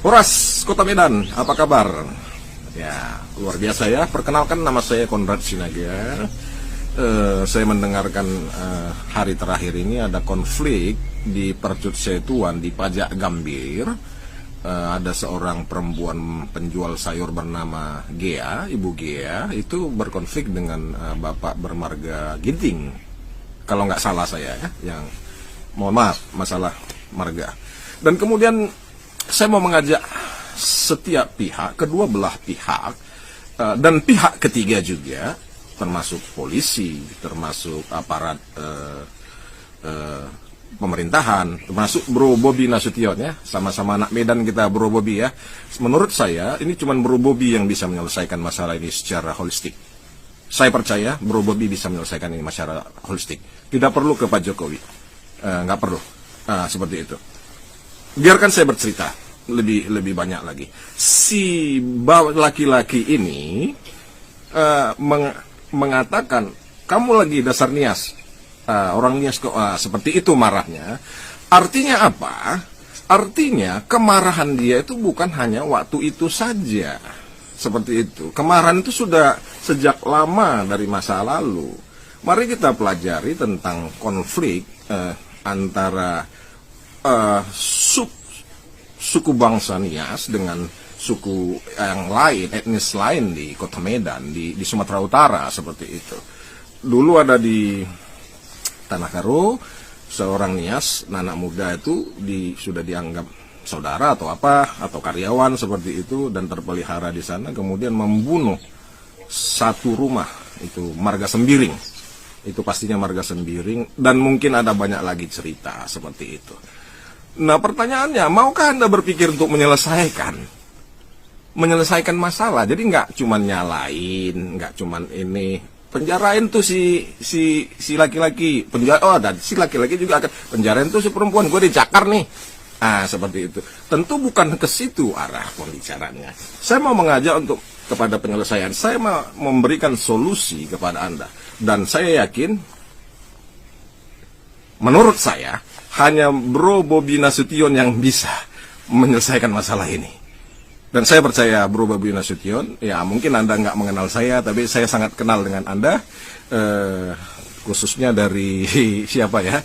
Horas, Kota Medan, apa kabar? Ya, luar biasa ya. Perkenalkan, nama saya Konrad Sinaga. Saya mendengarkan hari terakhir ini ada konflik di Percut Setuan di Pajak Gambir. Ada seorang perempuan penjual sayur bernama Gea, Ibu Gea, itu berkonflik dengan Bapak bermarga Ginting. Kalau nggak salah saya ya, yang mohon maaf masalah marga. Dan kemudian saya mau mengajak setiap pihak, kedua belah pihak, dan pihak ketiga juga, termasuk polisi, termasuk aparat pemerintahan, termasuk Bro Bobi Nasution ya, sama-sama anak Medan kita Bro Bobi ya. Menurut saya ini cuma Bro Bobi yang bisa menyelesaikan masalah ini secara holistik. Saya percaya Bro Bobi bisa menyelesaikan ini secara holistik. Tidak perlu ke Pak Jokowi, nggak perlu seperti itu. Biarkan saya bercerita lebih banyak lagi. Si laki-laki ini mengatakan, kamu lagi dasar nias, orang nias kok seperti itu marahnya. Artinya apa? Artinya kemarahan dia itu bukan hanya waktu itu saja. Seperti itu. Kemarahan itu sudah sejak lama dari masa lalu. Mari kita pelajari tentang konflik antara suku bangsa Nias dengan suku yang lain, etnis lain di Kota Medan, di Sumatera Utara seperti itu. Dulu ada di Tanah Karo, seorang Nias, anak muda itu sudah dianggap saudara atau apa, atau karyawan seperti itu, dan terpelihara di sana, kemudian membunuh satu rumah, itu Marga Sembiring. Itu pastinya Marga Sembiring, dan mungkin ada banyak lagi cerita seperti itu. Nah pertanyaannya, maukah Anda berpikir untuk menyelesaikan masalah? Jadi nggak cuman nyalain, nggak cuman ini penjarain tuh si laki-laki, dan si laki-laki juga akan penjarain tuh si perempuan, gue dicakar nih. Seperti itu. Tentu bukan ke situ arah pembicaranya. Saya mau mengajak kepada penyelesaian. Saya mau memberikan solusi kepada Anda. Dan saya yakin, menurut saya, hanya Bro Bobi Nasution yang bisa menyelesaikan masalah ini. Dan saya percaya Bro Bobi Nasution, ya mungkin Anda nggak mengenal saya, tapi saya sangat kenal dengan Anda, khususnya dari siapa ya,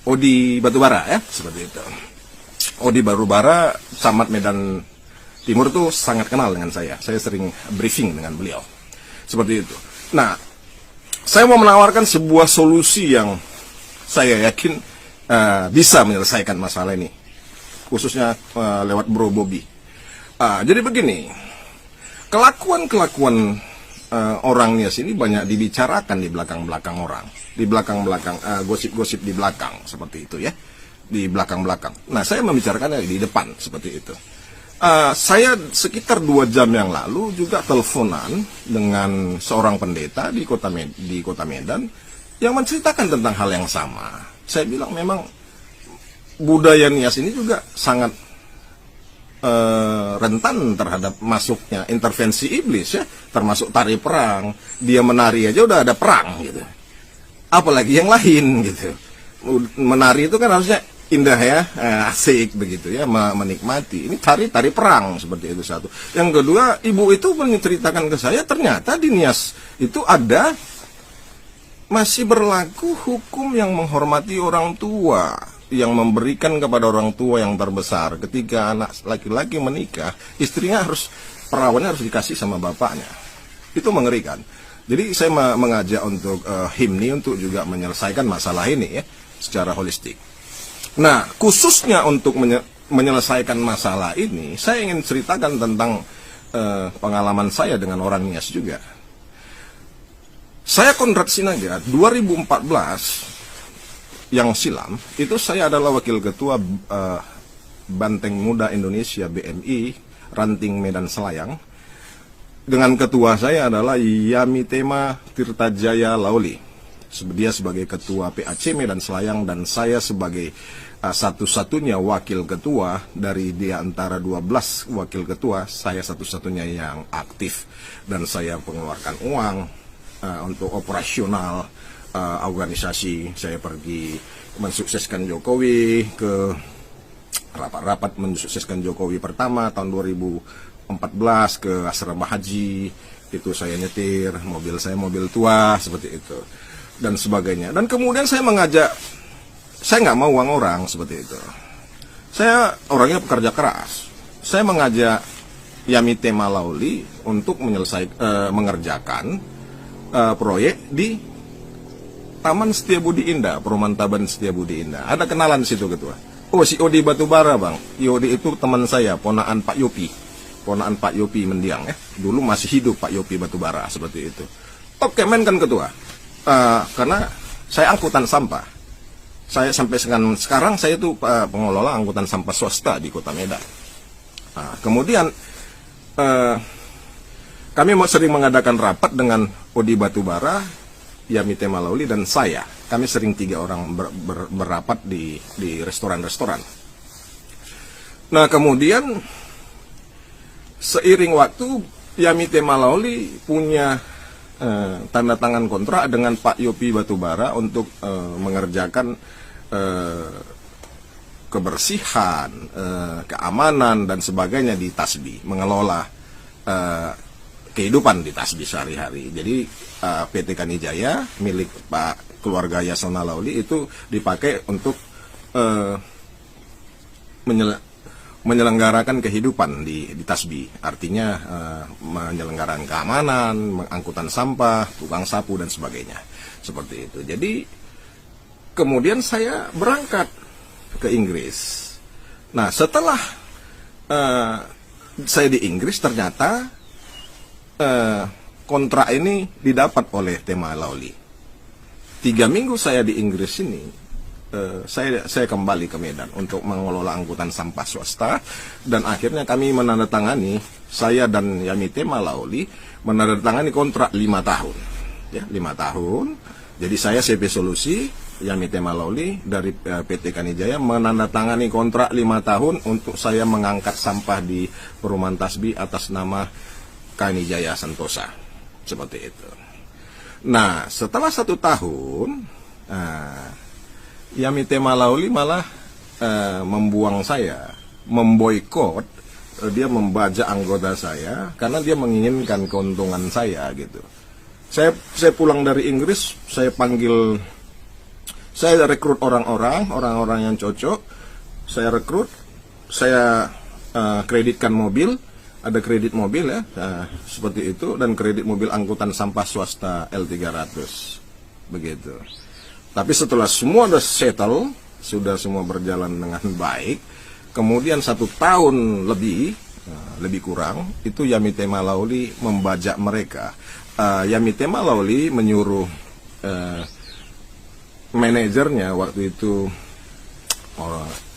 Odi Batubara ya, seperti itu. Odi Batubara, camat Medan Timur tuh sangat kenal dengan saya. Saya sering briefing dengan beliau. Seperti itu. Nah, saya mau menawarkan sebuah solusi yang saya yakin bisa menyelesaikan masalah ini. Khususnya lewat Bro Bobi. Jadi begini, kelakuan orang Nias ini banyak dibicarakan di belakang-belakang orang. Di belakang-belakang, gosip-gosip di belakang, seperti itu ya. Di belakang-belakang. Nah, saya membicarakannya di depan, seperti itu. Saya sekitar 2 jam yang lalu juga teleponan dengan seorang pendeta di Kota Medan yang menceritakan tentang hal yang sama. Saya bilang memang budaya Nias ini juga sangat rentan terhadap masuknya intervensi iblis ya, termasuk tari perang. Dia menari aja udah ada perang gitu. Apalagi yang lain gitu. Menari itu kan harusnya indah ya, asik begitu ya, menikmati. Ini tari perang seperti itu satu. Yang kedua, ibu itu menceritakan ke saya ternyata di Nias itu masih berlaku hukum yang menghormati orang tua, yang memberikan kepada orang tua yang terbesar. Ketika anak laki-laki menikah, istrinya perawannya harus dikasih sama bapaknya. Itu mengerikan. Jadi saya mengajak untuk HIMNI untuk juga menyelesaikan masalah ini ya, secara holistik. Nah, khususnya untuk menyelesaikan masalah ini, saya ingin ceritakan tentang pengalaman saya dengan orang Nias juga. Saya Konrad Sinaga, 2014 yang silam, itu saya adalah wakil ketua Banteng Muda Indonesia BMI, Ranting Medan Selayang. Dengan ketua saya adalah Yamitema Tirtajaya Lauli. Dia sebagai ketua PAC Medan Selayang, dan saya sebagai satu-satunya wakil ketua dari di antara 12 wakil ketua, saya satu-satunya yang aktif. Dan saya mengeluarkan uang untuk operasional organisasi. Saya pergi mensukseskan Jokowi ke rapat-rapat mensukseskan Jokowi pertama tahun 2014 ke asrama haji. Itu saya nyetir, mobil saya mobil tua seperti itu dan sebagainya. Dan kemudian saya mengajak, saya nggak mau uang orang seperti itu. Saya orangnya pekerja keras. Saya mengajak Yamite Malauli untuk mengerjakan proyek di Taman Setiabudi Indah, Perumahan Taman Setiabudi Indah. Ada kenalan di situ ketua. Oh, si Odi Batubara bang. Odi itu teman saya, ponaan Pak Yopi. Ponaan Pak Yopi Mendiang ya. Dulu masih hidup Pak Yopi Batubara seperti itu. Oke, men kan ketua. Karena saya angkutan sampah. Saya sampai sekarang saya itu pengelola angkutan sampah swasta di Kota Medan. Kemudian kami sering mengadakan rapat dengan Odi Batubara, Yamite Malauli dan saya. Kami sering 3 orang berapat di restoran-restoran. Nah kemudian seiring waktu Yamite Malauli punya tanda tangan kontrak dengan Pak Yopi Batubara untuk mengerjakan kebersihan, keamanan dan sebagainya di Tasbi, mengelola kehidupan di Tasbi sehari-hari. Jadi PT Kanijaya milik Pak keluarga Yasona Lauli itu dipakai untuk menyelenggarakan kehidupan di Tasbi, artinya menyelenggarakan keamanan, angkutan sampah, tukang sapu dan sebagainya, seperti itu. Jadi kemudian saya berangkat ke Inggris. Nah setelah saya di Inggris ternyata kontrak ini didapat oleh Tema Lauli. 3 minggu saya di Inggris ini. Saya kembali ke Medan untuk mengelola angkutan sampah swasta dan akhirnya kami menandatangani, saya dan Yamite Malauli menandatangani kontrak 5 tahun ya, 5 tahun. Jadi saya CP Solusi, Yamite Malauli dari PT Kanijaya menandatangani kontrak 5 tahun untuk saya mengangkat sampah di Perumahan Tasbi atas nama Kanijaya Sentosa, seperti itu. Nah setelah 1 tahun Yamite Malauli malah membuang saya, memboikot, dia membajak anggota saya karena dia menginginkan keuntungan saya gitu. Saya pulang dari Inggris, saya rekrut orang-orang yang cocok, saya rekrut, saya kreditkan mobil, ada kredit mobil ya, seperti itu, dan kredit mobil angkutan sampah swasta L300, begitu. Tapi setelah semua sudah settle, sudah semua berjalan dengan baik, kemudian 1 tahun lebih kurang, itu Yamite Malauli membajak mereka. Yamite Malauli menyuruh manajernya waktu itu,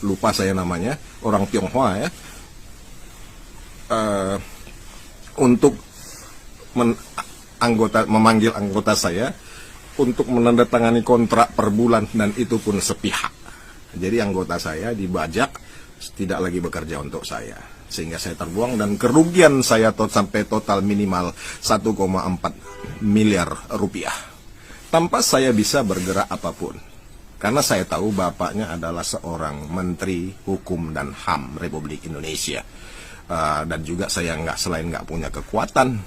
lupa saya namanya, orang Tionghoa ya, untuk memanggil anggota saya untuk menandatangani kontrak per bulan, dan itu pun sepihak. Jadi anggota saya dibajak, tidak lagi bekerja untuk saya, sehingga saya terbuang dan kerugian saya sampai total minimal 1,4 miliar rupiah tanpa saya bisa bergerak apapun, karena saya tahu bapaknya adalah seorang Menteri Hukum dan HAM Republik Indonesia, dan juga saya selain nggak punya kekuatan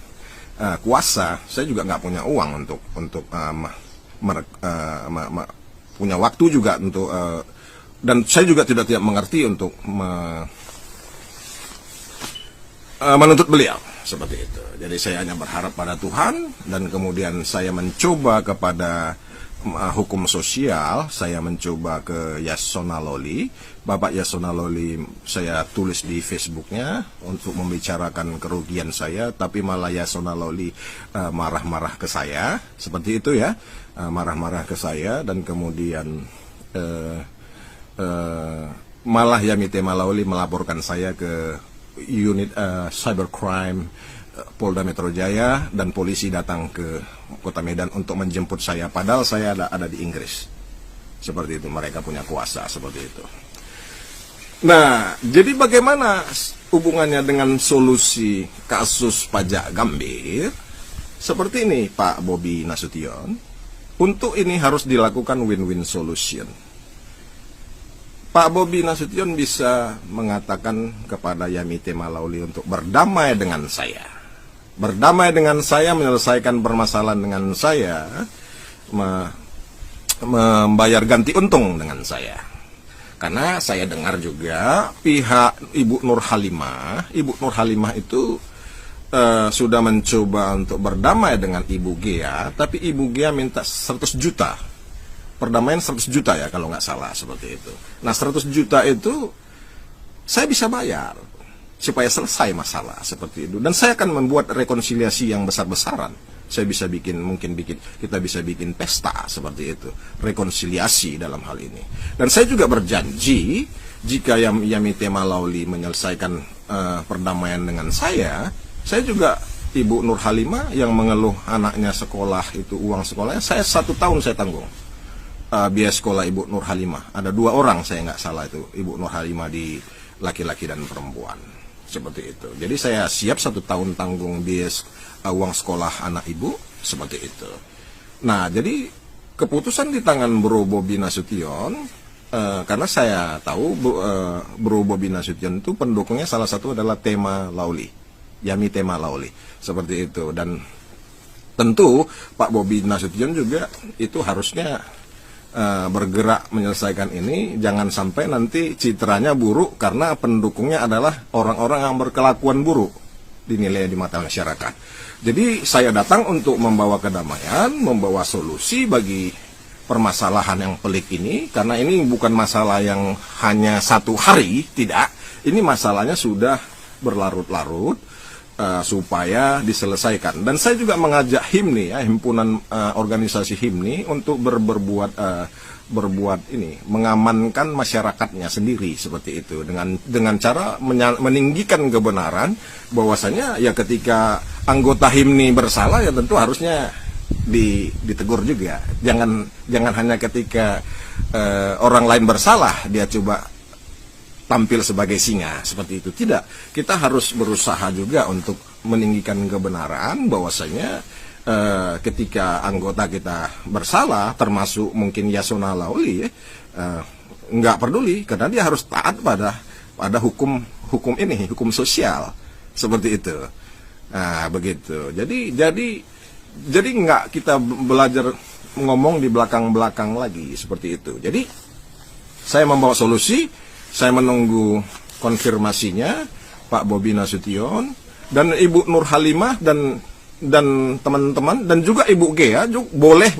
kuasa, saya juga nggak punya uang untuk punya waktu juga untuk dan saya juga tidak mengerti untuk menuntut beliau seperti itu. Jadi saya hanya berharap pada Tuhan, dan kemudian saya mencoba kepada hukum sosial, saya mencoba ke Yasona Loli, Bapak Yasona Loli, saya tulis di Facebooknya untuk membicarakan kerugian saya, tapi malah Yasona Loli marah-marah ke saya, seperti itu ya, marah-marah ke saya, dan kemudian malah Yamite Malauli melaporkan saya ke unit cybercrime Polda Metro Jaya, dan polisi datang ke Kota Medan untuk menjemput saya, padahal saya ada di Inggris. Seperti itu, mereka punya kuasa seperti itu. Nah, jadi bagaimana hubungannya dengan solusi kasus pajak Gambir? Seperti ini Pak Bobi Nasution. Untuk ini harus dilakukan win-win solution. Pak Bobi Nasution bisa mengatakan kepada Yamite Malauli untuk berdamai dengan saya. Berdamai dengan saya, menyelesaikan permasalahan dengan saya, membayar ganti untung dengan saya. Karena saya dengar juga pihak Ibu Nur Halimah itu sudah mencoba untuk berdamai dengan Ibu Gea, tapi Ibu Gea minta 100 juta. Perdamaian 100 juta ya kalau nggak salah, seperti itu. Nah 100 juta itu saya bisa bayar supaya selesai masalah seperti itu. Dan saya akan membuat rekonsiliasi yang besar-besaran. Saya bisa kita bisa bikin pesta seperti itu, rekonsiliasi dalam hal ini. Dan saya juga berjanji jika Yamite Malauli menyelesaikan perdamaian dengan saya juga Ibu Nur Halimah yang mengeluh anaknya sekolah itu uang sekolahnya, saya 1 tahun saya tanggung biaya sekolah Ibu Nur Halimah. Ada 2 orang saya nggak salah itu Ibu Nur Halimah, di laki-laki dan perempuan seperti itu. Jadi saya siap 1 tahun tanggung biaya uang sekolah anak ibu seperti itu. Nah jadi keputusan di tangan Bro Bobi Nasution, karena saya tahu Bro Bobi Nasution itu pendukungnya salah satu adalah tema Lauli, Yamite Malauli seperti itu. Dan tentu Pak Bobi Nasution juga itu harusnya bergerak menyelesaikan ini, jangan sampai nanti citranya buruk karena pendukungnya adalah orang-orang yang berkelakuan buruk dinilai di mata masyarakat. Jadi saya datang untuk membawa kedamaian, membawa solusi bagi permasalahan yang pelik ini, karena ini bukan masalah yang hanya 1 hari, tidak. Ini masalahnya sudah berlarut-larut, supaya diselesaikan. Dan saya juga mengajak HIMNI, himpunan organisasi HIMNI, untuk berbuat ini, mengamankan masyarakatnya sendiri seperti itu, dengan cara meninggikan kebenaran bahwasanya ya ketika anggota HIMNI bersalah ya tentu harusnya ditegur juga. Jangan hanya ketika orang lain bersalah dia coba tampil sebagai singa seperti itu. Tidak, kita harus berusaha juga untuk meninggikan kebenaran bahwasanya ketika anggota kita bersalah, termasuk mungkin Yasona Lauli, nggak peduli karena dia harus taat pada hukum ini, hukum sosial seperti itu. Nah begitu. Jadi nggak kita belajar ngomong di belakang lagi seperti itu. Jadi saya membawa solusi. Saya menunggu konfirmasinya Pak Bobi Nasution dan Ibu Nur Halimah dan teman-teman dan juga Ibu Gea juga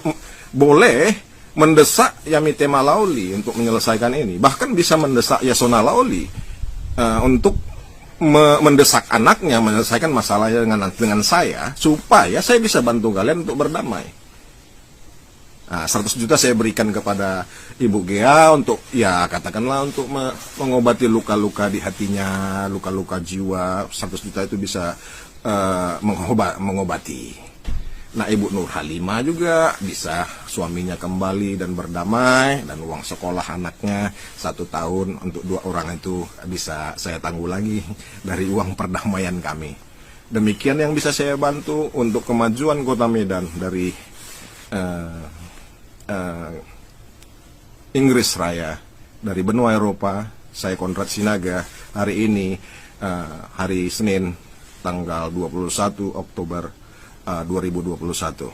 boleh mendesak Yamite Malauli untuk menyelesaikan ini. Bahkan bisa mendesak Yasona Lauli untuk mendesak anaknya menyelesaikan masalahnya dengan saya, supaya saya bisa bantu kalian untuk berdamai. Nah, 100 juta saya berikan kepada Ibu Gea untuk, ya katakanlah untuk mengobati luka-luka di hatinya, luka-luka jiwa. 100 juta itu bisa mengobati. Nah, Ibu Nur Halimah juga bisa suaminya kembali dan berdamai, dan uang sekolah anaknya 1 tahun untuk 2 orang itu bisa saya tanggulangi dari uang perdamaian kami. Demikian yang bisa saya bantu untuk kemajuan Kota Medan dari Inggris Raya, dari benua Eropa. Saya Konrad Sinaga hari ini, hari Senin tanggal 21 Oktober 2021.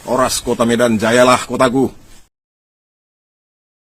Oras Kota Medan, jayalah kotaku.